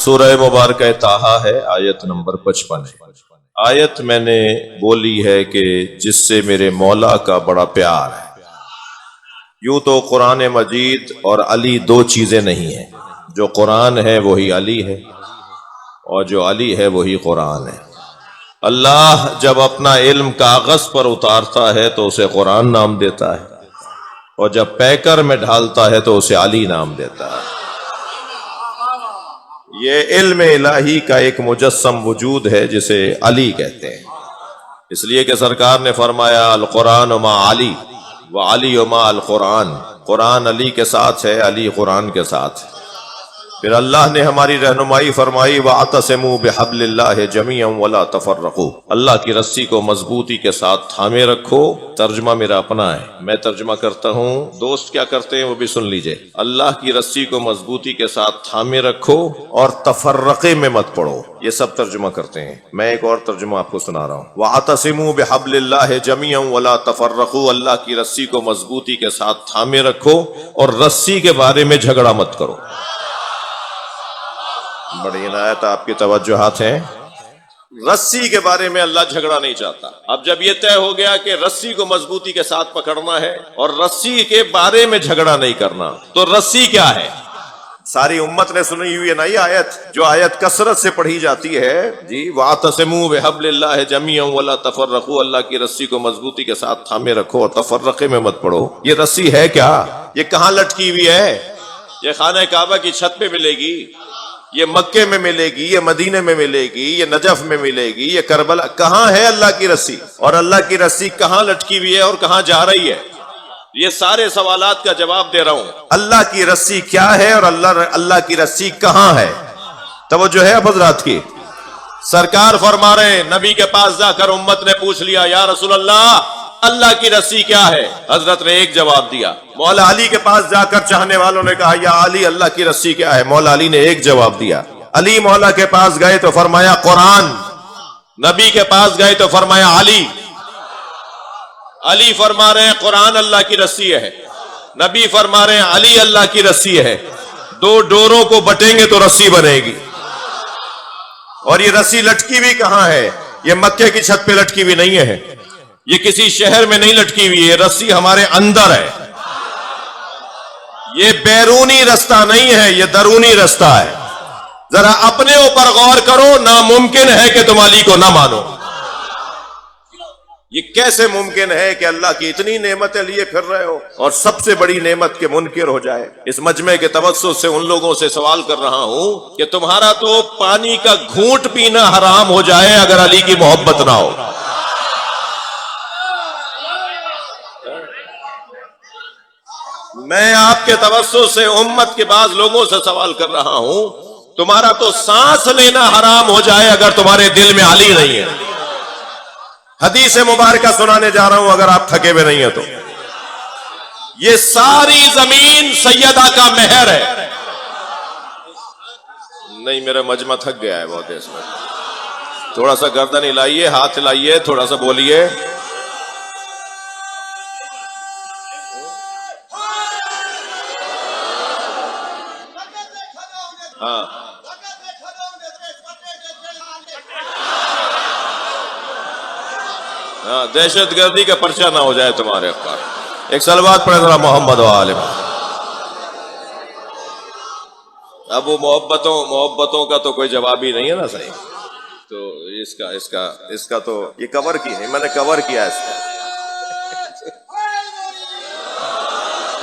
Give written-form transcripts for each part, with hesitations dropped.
سورہ مبارکہ طٰہٰ ہے، آیت نمبر 55 ہے۔ آیت میں نے بولی ہے کہ جس سے میرے مولا کا بڑا پیار ہے۔ یوں تو قرآن مجید اور علی دو چیزیں نہیں ہیں، جو قرآن ہے وہی علی ہے، اور جو علی ہے وہی قرآن ہے۔ اللہ جب اپنا علم کاغذ پر اتارتا ہے تو اسے قرآن نام دیتا ہے، اور جب پیکر میں ڈھالتا ہے تو اسے علی نام دیتا ہے۔ یہ علم الہی کا ایک مجسم وجود ہے جسے علی کہتے ہیں، اس لیے کہ سرکار نے فرمایا القرآن مع علی وعلی مع القرآن، قرآن علی کے ساتھ ہے، علی قرآن کے ساتھ ہے۔ پھر اللہ نے ہماری رہنمائی فرمائی وَاعْتَصِمُوا بِحَبْلِ اللَّهِ جَمِيعًا وَلَا تَفَرَّقُوا، اللہ کی رسی کو مضبوطی کے ساتھ تھامے رکھو۔ ترجمہ میرا اپنا ہے، میں ترجمہ کرتا ہوں، دوست کیا کرتے ہیں وہ بھی سن لیجئے۔ اللہ کی رسی کو مضبوطی کے ساتھ تھامے رکھو اور تفرقے میں مت پڑو، یہ سب ترجمہ کرتے ہیں۔ میں ایک اور ترجمہ آپ کو سنا رہا ہوں، وَاعْتَصِمُوا بِحَبْلِ اللَّهِ جَمِيعًا وَلَا تَفَرَّقُوا، اللہ کی رسی کو مضبوطی کے ساتھ تھامے رکھو اور رسی کے بارے میں جھگڑا مت کرو۔ بڑی عنایت آپ کی توجہات ہیں۔ رسی کے بارے میں اللہ جھگڑا نہیں چاہتا۔ اب جب یہ طے ہو گیا کہ رسی کو مضبوطی کے ساتھ پکڑنا ہے اور رسی کے بارے میں جھگڑا نہیں کرنا، تو رسی کیا ہے؟ ساری امت نے سنی ہوئی ہے نا یہ آیت، جو آیت کثرت سے پڑھی جاتی ہے جی، وَاعْتَصِمُوا بِحَبْلِ اللَّهِ جَمِيعًا وَلَا تَفَرَّقُوا، اللہ کی رسی کو مضبوطی کے ساتھ تھامے رکھو اور تفرقے میں مت پڑو۔ یہ رسی ہے کیا؟ یہ کہاں لٹکی ہوئی ہے؟ یہ خانہ کعبہ کی چھت پہ ملے گی، یہ مکے میں ملے گی، یہ مدینے میں ملے گی، یہ نجف میں ملے گی، یہ کربلا؟ کہاں ہے اللہ کی رسی؟ اور اللہ کی رسی کہاں لٹکی ہوئی ہے اور کہاں جا رہی ہے؟ یہ سارے سوالات کا جواب دے رہا ہوں۔ اللہ کی رسی کیا ہے اور اللہ کی رسی کہاں ہے؟ توجہ ہے اب حضرات کی؟ سرکار فرما رہے ہیں، نبی کے پاس جا کر امت نے پوچھ لیا یا رسول اللہ کی رسی کیا ہے؟ حضرت نے ایک جواب دیا۔ مولا علی کے پاس جا کر چاہنے والوں نے کہا یا علی اللہ کی رسی کیا ہے؟ مولا علی نے ایک جواب دیا۔ علی مولا کے پاس گئے تو فرمایا قرآن، نبی کے پاس گئے تو فرمایا علی۔ علی فرما رہے ہیں قرآن اللہ کی رسی ہے، نبی فرما رہے ہیں علی اللہ کی رسی ہے۔ دو ڈوروں کو بٹیں گے تو رسی بنے گی۔ اور یہ رسی لٹکی ہوئی کہاں ہے؟ یہ مکے کی چھت پہ لٹکی ہوئی نہیں ہے، یہ کسی شہر میں نہیں لٹکی ہوئی ہے، رسی ہمارے اندر ہے۔ یہ بیرونی رستہ نہیں ہے، یہ درونی رستہ ہے۔ ذرا اپنے اوپر غور کرو، ناممکن ہے کہ تم علی کو نہ مانو۔ یہ کیسے ممکن ہے کہ اللہ کی اتنی نعمتیں لیے پھر رہے ہو اور سب سے بڑی نعمت کے منکر ہو جائے؟ اس مجمع کے توسط سے ان لوگوں سے سوال کر رہا ہوں کہ تمہارا تو پانی کا گھونٹ پینا حرام ہو جائے اگر علی کی محبت نہ ہو۔ میں آپ کے توسط سے امت کے بعض لوگوں سے سوال کر رہا ہوں، تمہارا تو سانس لینا حرام ہو جائے اگر تمہارے دل میں علی نہیں ہے۔ حدیث مبارکہ سنانے جا رہا ہوں اگر آپ تھکے ہوئے نہیں ہیں تو۔ یہ ساری زمین سیدہ کا مہر ہے۔ نہیں، میرا مجمع تھک گیا ہے بہت اس میں، تھوڑا سا گردن ہلائیے، ہاتھ ہلائیے، تھوڑا سا بولیے۔ ہاں، دہشت گردی کا پرچہ نہ ہو جائے تمہارے اوپر۔ ایک صلوات پڑھیں ذرا محمد و آل محمد۔ اب وہ محبتوں کا تو کوئی جواب ہی نہیں ہے نا صحیح، تو اس کا تو یہ کور کی ہے، میں نے کور کیا اس کا۔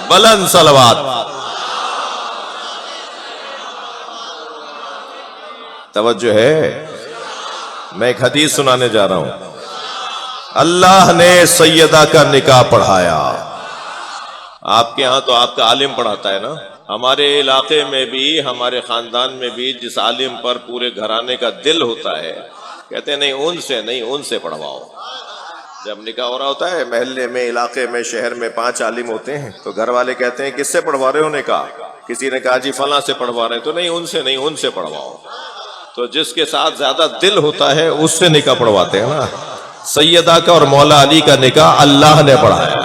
بلند صلوات۔ توجہ ہے، میں ایک حدیث سنانے جا رہا ہوں۔ اللہ نے سیدہ کا نکاح پڑھایا۔ آپ کے ہاں تو آپ کا عالم پڑھاتا ہے نا، ہمارے علاقے میں بھی، ہمارے خاندان میں بھی جس عالم پر پورے گھرانے کا دل ہوتا ہے، کہتے ہیں نہیں ان سے پڑھواؤ۔ جب نکاح ہو رہا ہوتا ہے محلے میں، علاقے میں، شہر میں 5 عالم ہوتے ہیں، تو گھر والے کہتے ہیں کس سے پڑھوا رہے ہو نکاح؟ کسی نے کہا جی فلاں سے پڑھوا رہے ہیں، تو نہیں ان سے پڑھواؤ۔ تو جس کے ساتھ زیادہ دل ہوتا ہے اس سے نکاح پڑھواتے ہیں نا۔ سیدہ کا اور مولا علی کا نکاح اللہ نے پڑھایا۔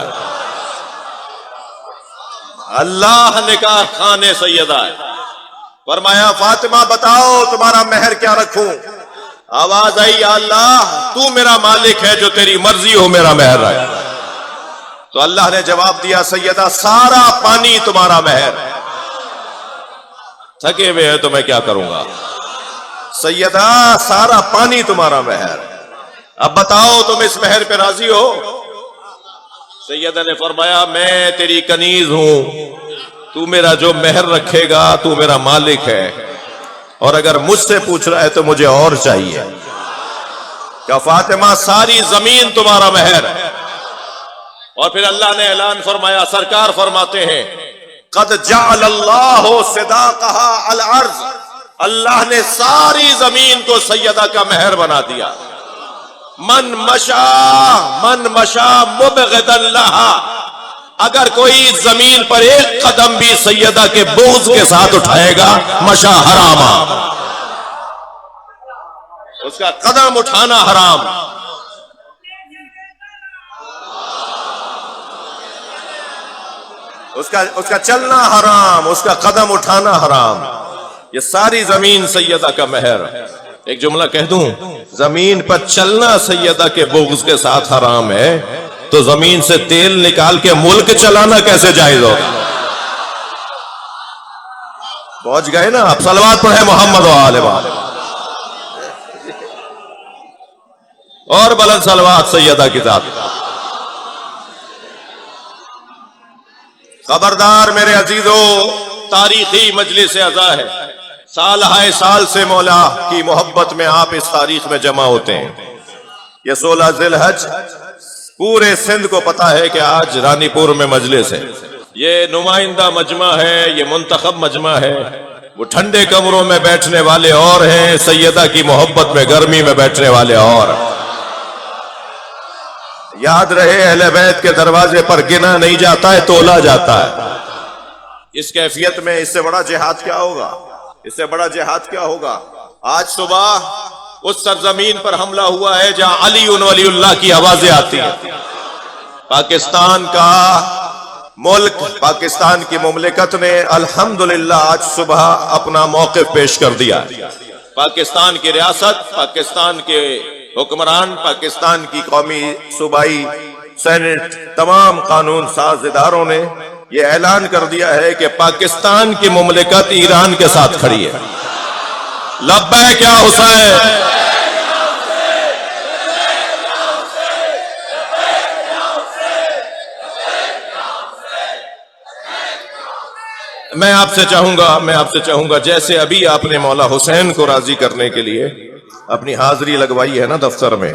اللہ نکاح خانے سیدہ ہے۔ فرمایا فاطمہ بتاؤ تمہارا مہر کیا رکھوں؟ آواز آئی یا اللہ تو میرا مالک ہے، جو تیری مرضی ہو میرا مہر رکھ۔ تو اللہ نے جواب دیا سیدہ سارا پانی تمہارا مہر ہے۔ تھکے ہوئے ہیں تو میں کیا کروں گا؟ سیدہ سارا پانی تمہارا مہر ہے، اب بتاؤ تم اس مہر پہ راضی ہو؟ سیدہ نے فرمایا میں تیری کنیز ہوں، تو میرا جو مہر رکھے گا تو میرا مالک ہے، اور اگر مجھ سے پوچھ رہا ہے تو مجھے اور چاہیے۔ کہ فاطمہ ساری زمین تمہارا مہر ہے۔ اور پھر اللہ نے اعلان فرمایا، سرکار فرماتے ہیں قد جعل اللہ صداقها الارض، اللہ نے ساری زمین کو سیدہ کا مہر بنا دیا۔ من مشا مبغضا لها، اگر کوئی زمین پر ایک قدم بھی سیدہ کے بغض کے ساتھ اٹھائے گا مشا حراما، اس کا قدم اٹھانا حرام۔ اس کا چلنا حرام، اس کا قدم اٹھانا حرام۔ یہ ساری زمین سیدہ کا مہر۔ ایک جملہ کہہ دوں، زمین پر چلنا سیدہ کے بغض کے ساتھ حرام ہے، تو زمین سے تیل نکال کے ملک چلانا کیسے جائز ہو؟ پہنچ گئے نا؟ آپ صلوات پڑھیں محمد و آل محمد، اور بلند صلوات سیدہ کی ذات۔ خبردار میرے عزیزو، تاریخی مجلس عزا ہے، سال ہائے سال سے مولا کی محبت میں آپ اس تاریخ میں جمع ہوتے ہیں۔ یہ 16 ذی الحج پورے سندھ کو پتا ہے کہ آج رانی پور میں مجلس ہے۔ یہ نمائندہ مجمع ہے، یہ منتخب مجمع ہے۔ وہ ٹھنڈے کمروں میں بیٹھنے والے اور ہیں، سیدہ کی محبت میں گرمی میں بیٹھنے والے اور۔ یاد رہے اہل بیت کے دروازے پر گنا نہیں جاتا ہے، تولا جاتا ہے۔ اس کیفیت میں اس سے بڑا جہاد کیا ہوگا؟ اس سے بڑا جہاد کیا ہوگا؟ آج صبح اس سرزمین پر حملہ ہوا ہے جہاں علی ولی اللہ کی آوازیں آتی ہیں۔ پاکستان کا ملک، پاکستان کی مملکت نے الحمدللہ آج صبح اپنا موقف پیش کر دیا۔ پاکستان کی ریاست، پاکستان کے حکمران، پاکستان کی قومی صوبائی سینٹ، تمام قانون ساز اداروں نے یہ اعلان کر دیا ہے کہ پاکستان کی مملکت ایران کے ساتھ کھڑی ہے۔ لبیک یا حسین۔ میں آپ سے چاہوں گا جیسے ابھی آپ نے مولا حسین کو راضی کرنے کے لیے اپنی حاضری لگوائی ہے نا دفتر میں،